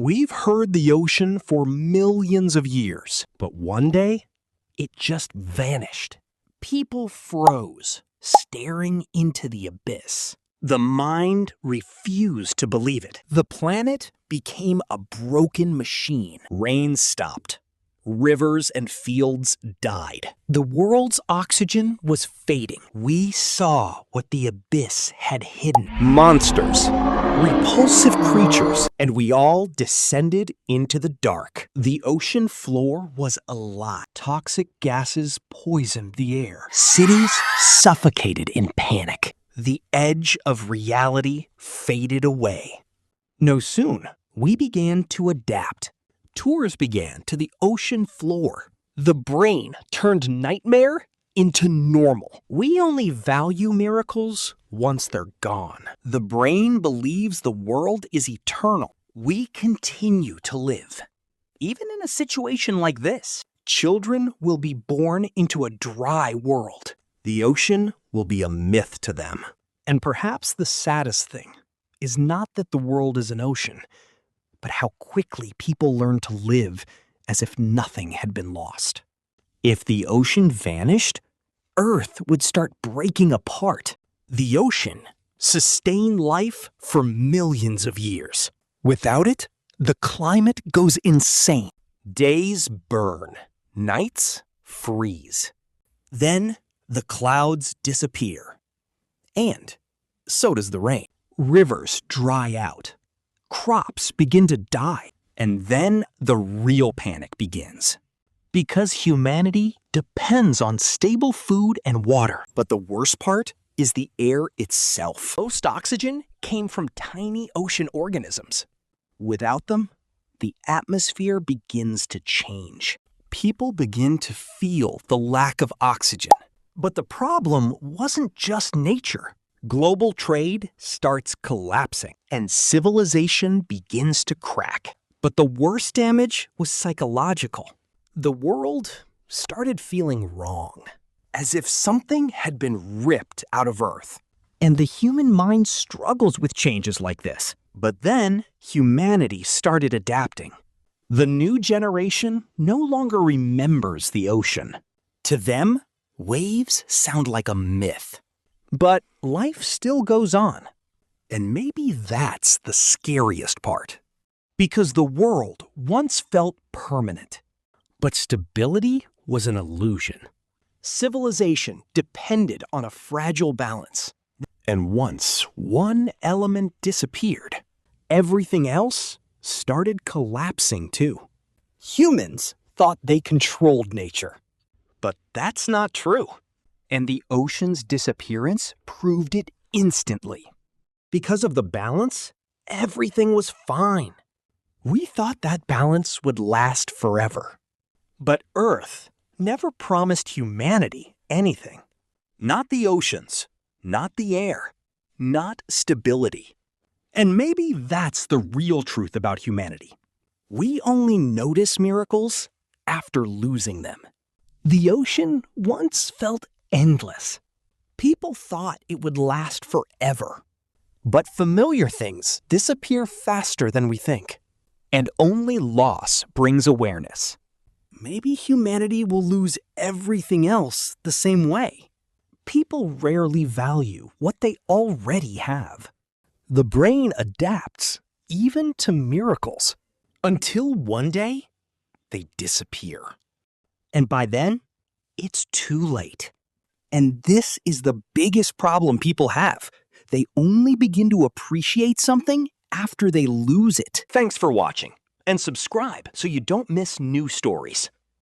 We've heard the ocean for millions of years, but one day, it just vanished. People froze, staring into the abyss. The mind refused to believe it. The planet became a broken machine. Rain stopped. Rivers and fields died. The world's oxygen was fading. We saw what the abyss had hidden. Monsters, repulsive creatures, and we all descended into the dark. The ocean floor was alive. Toxic gases poisoned the air. Cities suffocated in panic. The edge of reality faded away. No soon, we began to adapt. Tours began to the ocean floor. The brain turned nightmare into normal. We only value miracles once they're gone. The brain believes the world is eternal. We continue to live. Even in a situation like this, children will be born into a dry world. The ocean will be a myth to them. And perhaps the saddest thing is not that the world is an ocean, but how quickly people learn to live as if nothing had been lost. If the ocean vanished, Earth would start breaking apart. The ocean sustained life for millions of years. Without it, the climate goes insane. Days burn, nights freeze. Then the clouds disappear. And so does the rain. Rivers dry out. Crops begin to die. And then the real panic begins. Because humanity depends on stable food and water. But the worst part is the air itself. Most oxygen came from tiny ocean organisms. Without them, the atmosphere begins to change. People begin to feel the lack of oxygen. But the problem wasn't just nature. Global trade starts collapsing, and civilization begins to crack. But the worst damage was psychological. The world started feeling wrong, as if something had been ripped out of Earth. And the human mind struggles with changes like this. But then humanity started adapting. The new generation no longer remembers the ocean. To them, waves sound like a myth. But life still goes on. And maybe that's the scariest part. Because the world once felt permanent. But stability was an illusion. Civilization depended on a fragile balance. And once one element disappeared, everything else started collapsing too. Humans thought they controlled nature. But that's not true. And the ocean's disappearance proved it instantly. Because of the balance, everything was fine. We thought that balance would last forever. But Earth never promised humanity anything. Not the oceans, not the air, not stability. And maybe that's the real truth about humanity. We only notice miracles after losing them. The ocean once felt endless. People thought it would last forever. But familiar things disappear faster than we think. And only loss brings awareness. Maybe humanity will lose everything else the same way. People rarely value what they already have. The brain adapts even to miracles until one day they disappear. And by then, it's too late. And this is the biggest problem people have. They only begin to appreciate something after they lose it. Thanks for watching, and subscribe so you don't miss new stories.